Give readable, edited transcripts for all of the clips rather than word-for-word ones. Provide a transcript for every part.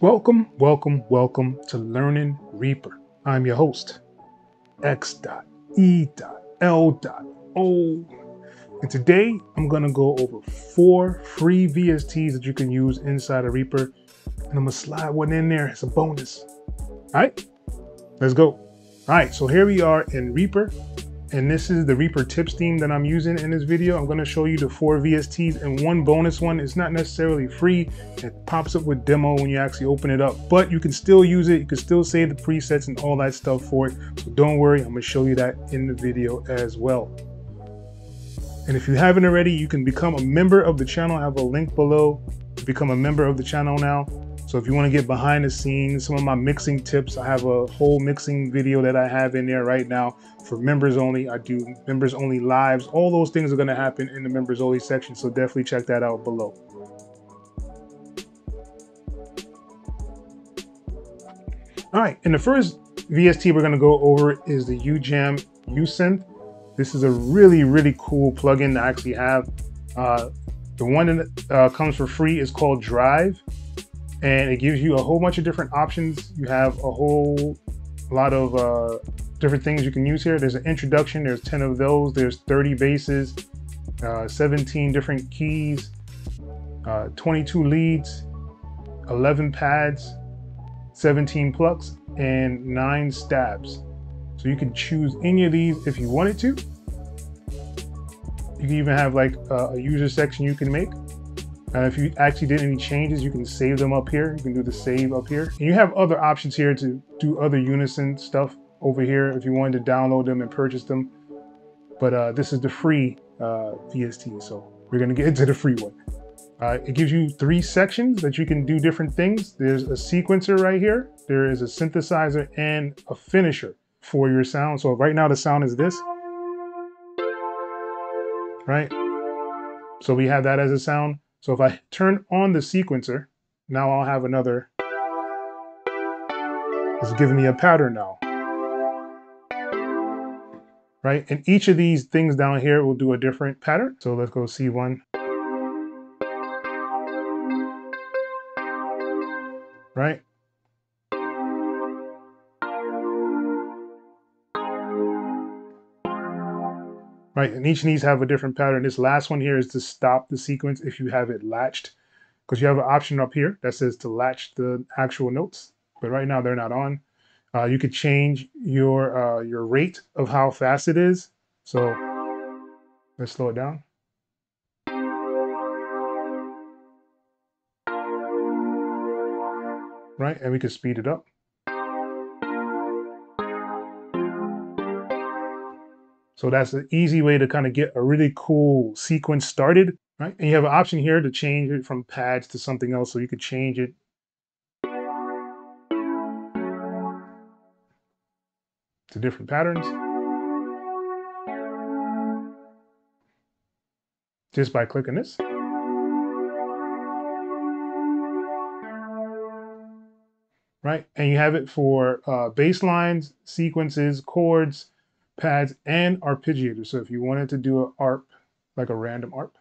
Welcome to Learning Reaper. I'm your host, X.E.L.O. And today I'm going to go over 4 free VSTs that you can use inside of Reaper. And I'm going to slide one in there as a bonus. All right, let's go. All right, so here we are in Reaper. And this is the Reaper tips theme that I'm using in this video. I'm going to show you the 4 VSTs and one bonus one. It's not necessarily free. It pops up with demo when you actually open it up, but you can still use it. You can still save the presets and all that stuff for it. So don't worry, I'm going to show you that in the video as well. And if you haven't already, you can become a member of the channel. I have a link below to become a member of the channel now. So if you want to get behind the scenes, some of my mixing tips, I have a whole mixing video that I have in there right now for members only. I do members only lives. All those things are going to happen in the members only section. So definitely check that out below. All right. And the first VST we're going to go over is the UJam USynth. This is a really cool plugin to actually have. The one that comes for free is called Drive. And it gives you a whole bunch of different options. You have a whole lot of different things you can use here. There's an introduction, there's 10 of those, there's 30 basses, 17 different keys, 22 leads, 11 pads, 17 plucks, and 9 stabs. So you can choose any of these if you wanted to. You can even have like a user section you can make. If you actually did any changes, you can save them up here. You can do the save up here. And you have other options here to do other Unison stuff over here if you wanted to download them and purchase them. But this is the free VST, so we're gonna get into the free one. It gives you 3 sections that you can do different things. There's a sequencer right here. There is a synthesizer and a finisher for your sound. So right now the sound is this, right? So we have that as a sound. So if I turn on the sequencer, now I'll have another. It's giving me a pattern now. Right? And each of these things down here will do a different pattern. So let's go C1. Right? Right, and each of these have a different pattern. This last one here is to stop the sequence if you have it latched, because you have an option up here that says to latch the actual notes, but right now they're not on. You could change your rate of how fast it is. So let's slow it down. Right, and we can speed it up. So that's an easy way to kind of get a really cool sequence started, right? And you have an option here to change it from pads to something else. So you could change it to different patterns just by clicking this. Right, and you have it for bass lines, sequences, chords, pads, and arpeggiators. So if you wanted to do an ARP, like a random ARP.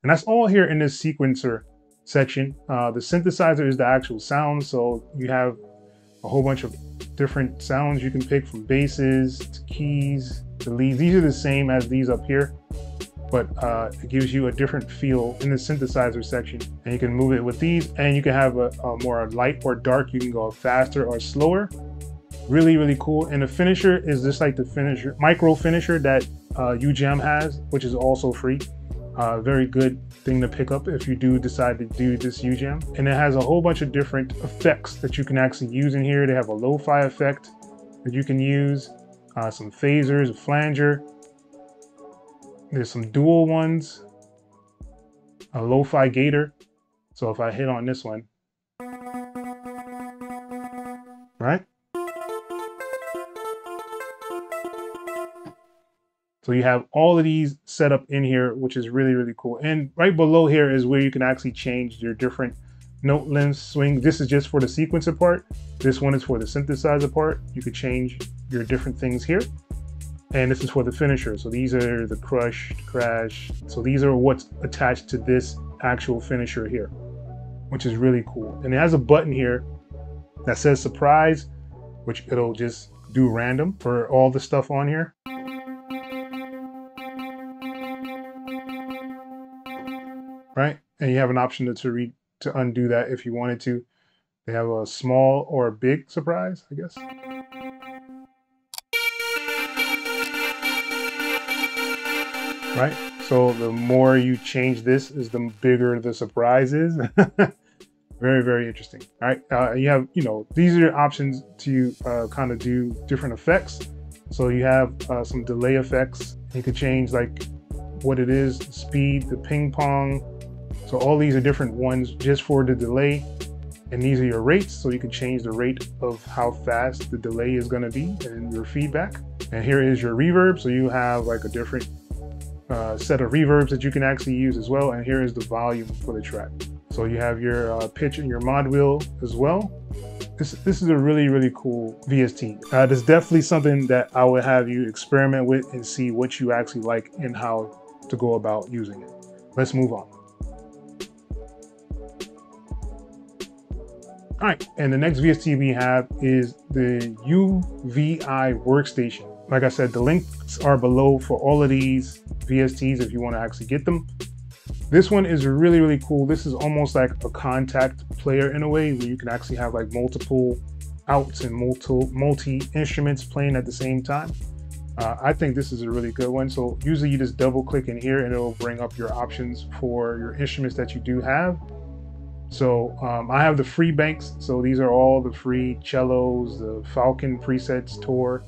And that's all here in this sequencer section. The synthesizer is the actual sound. So you have a whole bunch of different sounds you can pick, from basses to keys to leads. These are the same as these up here, but it gives you a different feel in the synthesizer section. And you can move it with these, and you can have a more light or dark. You can go faster or slower. Really cool. And the finisher is just like the finisher, micro finisher that UJam has, which is also free. Very good thing to pick up if you do decide to do this UJam. And it has a whole bunch of different effects that you can actually use in here. They have a lo-fi effect that you can use, some phasers, a flanger. There's some dual ones, a lo-fi gator. So if I hit on this one, right? So you have all of these set up in here, which is really cool. And right below here is where you can actually change your different note length swing. This is just for the sequencer part. This one is for the synthesizer part. You could change your different things here. And this is for the finisher. So these are the crush, crash. So these are what's attached to this actual finisher here, which is really cool. And it has a button here that says surprise, which it'll just do random for all the stuff on here. Right? And you have an option to undo that if you wanted to. They have a small or a big surprise, I guess. Right? So the more you change this is the bigger the surprise is. Very, very interesting. All right, you have, these are your options to kind of do different effects. So you have some delay effects. You can change like what it is, the speed, the ping pong. So all these are different ones just for the delay. And these are your rates. So you can change the rate of how fast the delay is going to be and your feedback. And here is your reverb. So you have like a different set of reverbs that you can actually use as well. And here is the volume for the track. So you have your pitch and your mod wheel as well. This is a really, really cool VST. There's definitely something that I would have you experiment with and see what you actually like and how to go about using it. Let's move on. All right, and the next VST we have is the UVI workstation. Like I said, the links are below for all of these VSTs if you want to actually get them. This one is really, really cool. This is almost like a contact player in a way, where you can actually have like multiple outs and multi instruments playing at the same time. I think this is a really good one. So usually you just double click in here and it'll bring up your options for your instruments that you do have. So I have the free banks. So these are all the free cellos, the Falcon presets tour.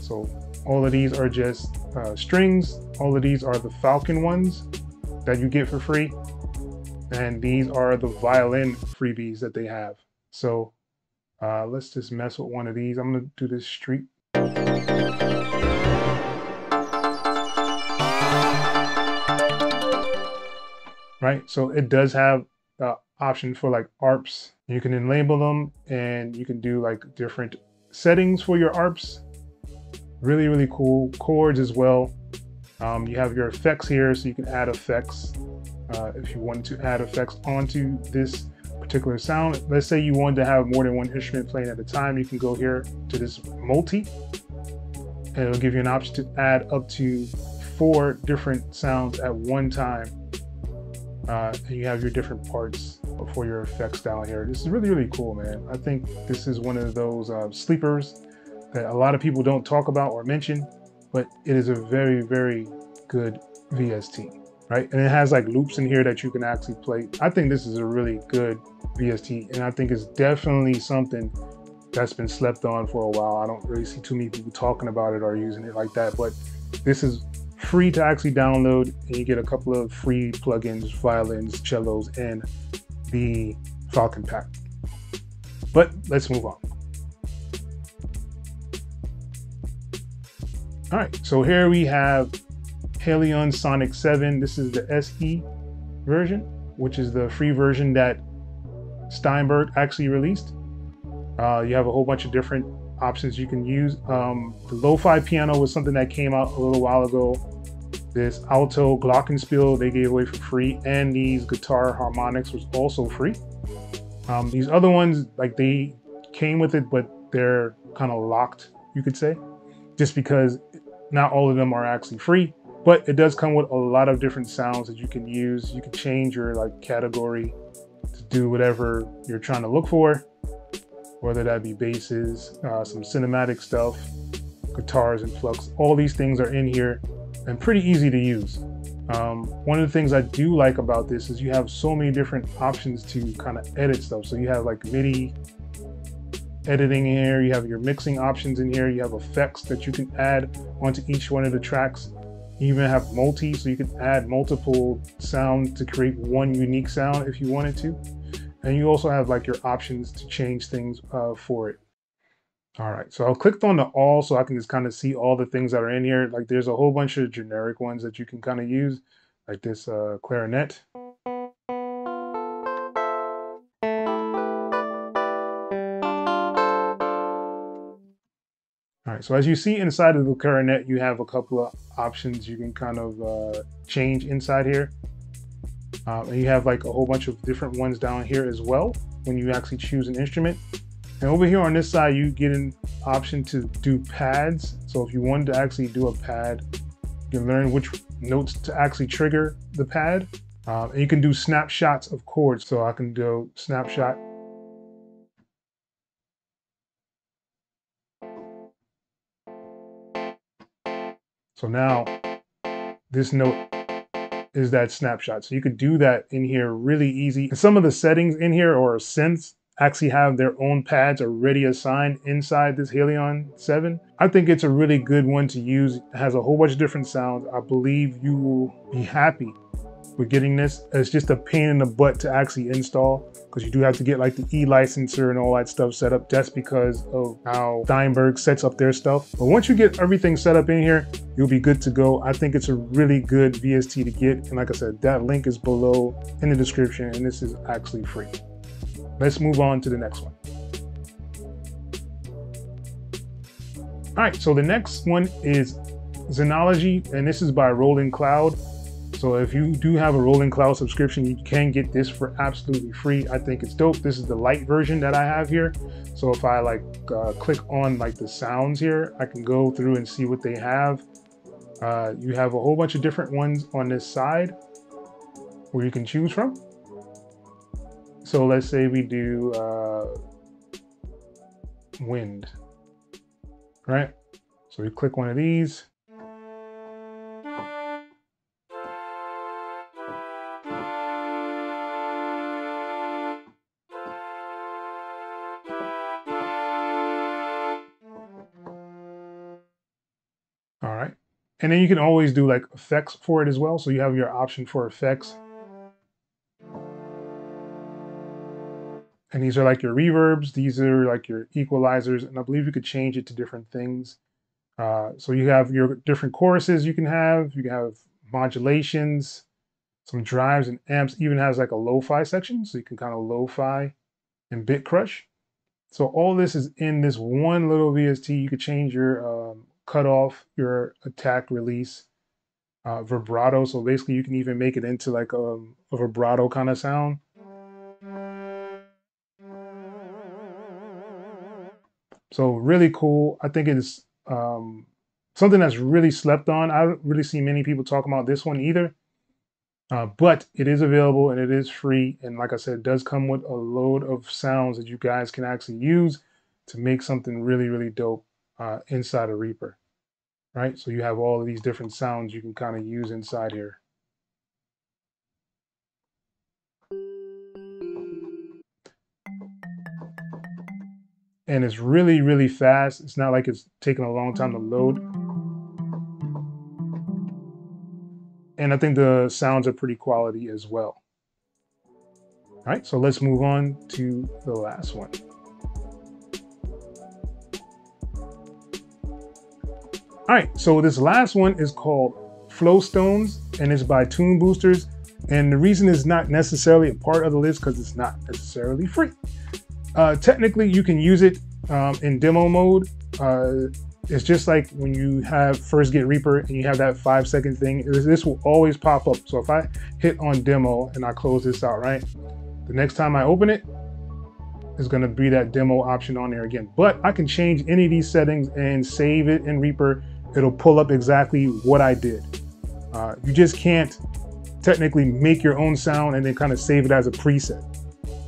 So all of these are just strings. All of these are the Falcon ones that you get for free. And these are the violin freebies that they have. So let's just mess with one of these. I'm gonna do this street. Right, so it does have option for like ARPs. You can then label them and you can do like different settings for your ARPs. Really, really cool. Chords as well. You have your effects here, so you can add effects if you wanted to add effects onto this particular sound. Let's say you wanted to have more than one instrument playing at a time. You can go here to this multi and it'll give you an option to add up to 4 different sounds at one time. And you have your different parts for your effects down here. This is really, really cool, man. I think this is one of those sleepers that a lot of people don't talk about or mention, but it is a very, very good VST, right? And it has like loops in here that you can actually play. I think this is a really good VST, and I think it's definitely something that's been slept on for a while. I don't really see too many people talking about it or using it like that, but this is free to actually download, and you get a couple of free plugins, violins, cellos, and the Falcon pack. But let's move on. All right, so here we have Helion Sonic 7. This is the SE version, which is the free version that Steinberg actually released. You have a whole bunch of different options you can use. The lo-fi piano was something that came out a little while ago. This alto glockenspiel they gave away for free, and these guitar harmonics was also free. These other ones, like, they came with it, but they're kind of locked, you could say, just because not all of them are actually free. But it does come with a lot of different sounds that you can use. You can change your like category to do whatever you're trying to look for, whether that be basses, some cinematic stuff, guitars and flux. All these things are in here and pretty easy to use. One of the things I do like about this is you have so many different options to kind of edit stuff. So you have like MIDI editing in here, you have your mixing options in here, you have effects that you can add onto each one of the tracks. You even have multi, so you can add multiple sounds to create one unique sound if you wanted to. And you also have like your options to change things for it. All right, so I clicked on the all so I can just kind of see all the things that are in here. Like there's a whole bunch of generic ones that you can kind of use, like this clarinet. All right, so as you see inside of the clarinet, you have a couple of options you can kind of change inside here. And you have like a whole bunch of different ones down here as well when you actually choose an instrument. And over here on this side, you get an option to do pads. So if you wanted to actually do a pad, you can learn which notes to actually trigger the pad. And you can do snapshots of chords. So I can do snapshot. So now this note is that snapshot. So you could do that in here really easy. And some of the settings in here or synths actually have their own pads already assigned inside this Helion 7. I think it's a really good one to use. It has a whole bunch of different sounds. I believe you will be happy with getting this. It's just a pain in the butt to actually install because you do have to get like the e-licenser and all that stuff set up. That's because of how Steinberg sets up their stuff. But once you get everything set up in here, you'll be good to go. I think it's a really good VST to get. And like I said, that link is below in the description and this is actually free. Let's move on to the next one. All right, so the next one is Xenology, and this is by Rolling Cloud. So if you do have a Rolling Cloud subscription, you can get this for absolutely free. I think it's dope. This is the light version that I have here. So if I like click on like the sounds here, I can go through and see what they have. You have a whole bunch of different ones on this side where you can choose from. So let's say we do wind, right? So we click one of these. All right. And then you can always do like effects for it as well. So you have your option for effects. And these are like your reverbs. These are like your equalizers. And I believe you could change it to different things. So you have your different choruses you can have. You can have modulations, some drives and amps. Even has like a lo-fi section. So you can kind of lo-fi and bit crush. So all this is in this one little VST. You could change your cutoff, your attack release, vibrato. So basically you can even make it into like a vibrato kind of sound. So really cool. I think it is something that's really slept on. I don't really see many people talking about this one either. But it is available and it is free. And like I said, it does come with a load of sounds that you guys can actually use to make something really, really dope inside of Reaper. Right? So you have all of these different sounds you can kind of use inside here. And it's really, really fast. It's not like it's taking a long time to load. And I think the sounds are pretty quality as well. All right, so let's move on to the last one. All right, so this last one is called Flowstones, and it's by Tune Boosters. And the reason it's not necessarily a part of the list because it's not necessarily free. Technically, you can use it in demo mode. It's just like when you first get Reaper and you have that 5-second thing, this will always pop up. So if I hit on demo and I close this out, right? The next time I open it, it's gonna be that demo option on there again. But I can change any of these settings and save it in Reaper. It'll pull up exactly what I did. You just can't technically make your own sound and then kind of save it as a preset.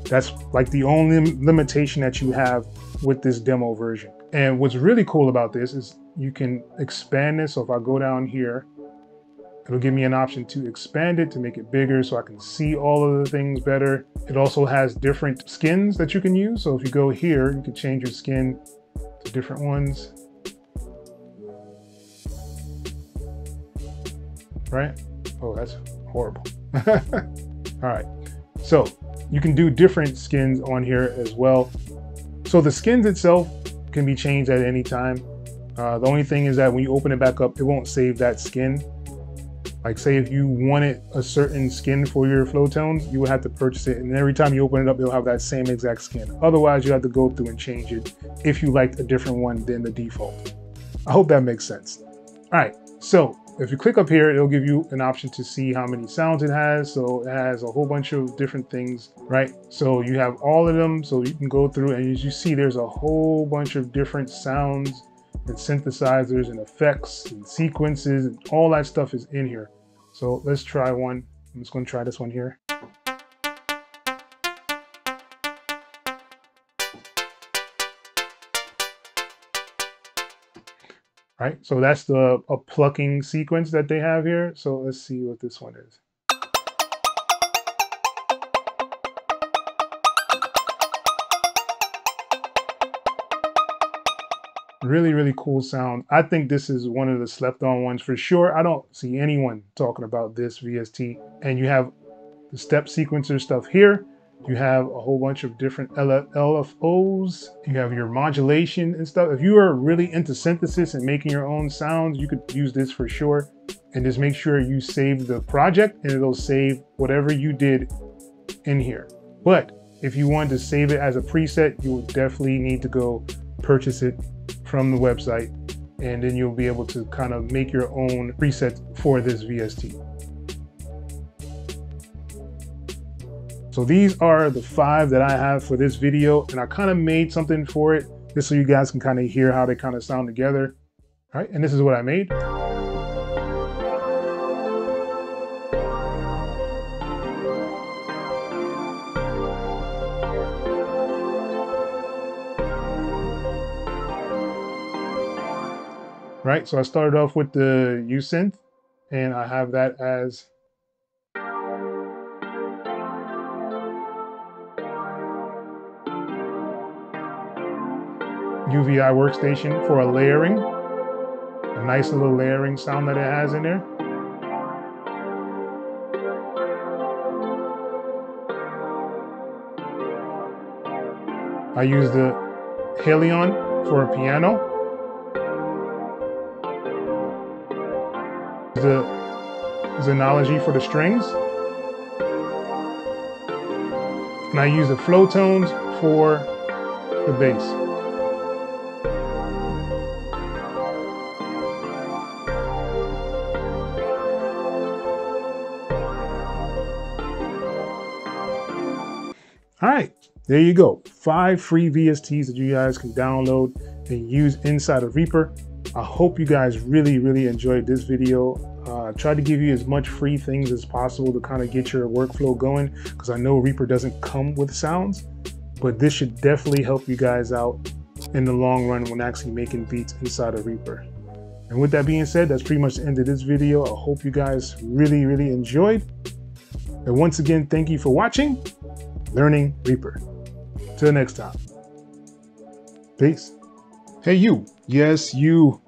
That's like the only limitation that you have with this demo version. And what's really cool about this is you can expand this. So if I go down here, it'll give me an option to expand it to make it bigger so I can see all of the things better. It also has different skins that you can use. So if you go here, you can change your skin to different ones. Right? Oh, that's horrible. All right. So you can do different skins on here as well. So the skins itself can be changed at any time. The only thing is that when you open it back up, it won't save that skin. Like say if you wanted a certain skin for your flow tones, you would have to purchase it. And every time you open it up, you'll have that same exact skin. Otherwise, you have to go through and change it if you liked a different one than the default. I hope that makes sense. All right, so if you click up here, it'll give you an option to see how many sounds it has. So it has a whole bunch of different things, right? So you have all of them. So you can go through, and as you see, there's a whole bunch of different sounds and synthesizers and effects and sequences, and all that stuff is in here. So let's try one. I'm just going to try this one here. Right, so that's a plucking sequence that they have here. So let's see what this one is. Really, really cool sound. I think this is one of the slept on ones for sure. I don't see anyone talking about this VST. And you have the step sequencer stuff here. You have a whole bunch of different LFOs. You have your modulation and stuff. If you are really into synthesis and making your own sounds, you could use this for sure. And just make sure you save the project, and it'll save whatever you did in here. But if you want to save it as a preset, you would definitely need to go purchase it from the website, and then you'll be able to kind of make your own preset for this VST. So these are the 5 that I have for this video, and I kind of made something for it just so you guys can kind of hear how they kind of sound together. All right, and this is what I made. Right, so I started off with the U-Synth, and I have that as UVI workstation for a layering, a nice little layering sound that it has in there. I use the Helion for a piano. The Xenology for the strings, and I use the flow tones for the bass. All right, there you go. 5 free VSTs that you guys can download and use inside of Reaper. I hope you guys really enjoyed this video. Try to give you as much free things as possible to kind of get your workflow going, because I know Reaper doesn't come with sounds, but this should definitely help you guys out in the long run when actually making beats inside of Reaper. And with that being said, that's pretty much the end of this video. I hope you guys really enjoyed. And once again, thank you for watching Learning Reaper. Till next time. Peace. Hey you, yes you.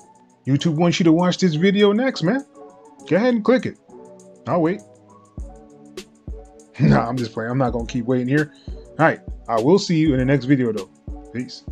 YouTube wants you to watch this video next, man. Go ahead and click it. I'll wait. Nah, I'm just playing. I'm not gonna keep waiting here. All right, I will see you in the next video though. Peace.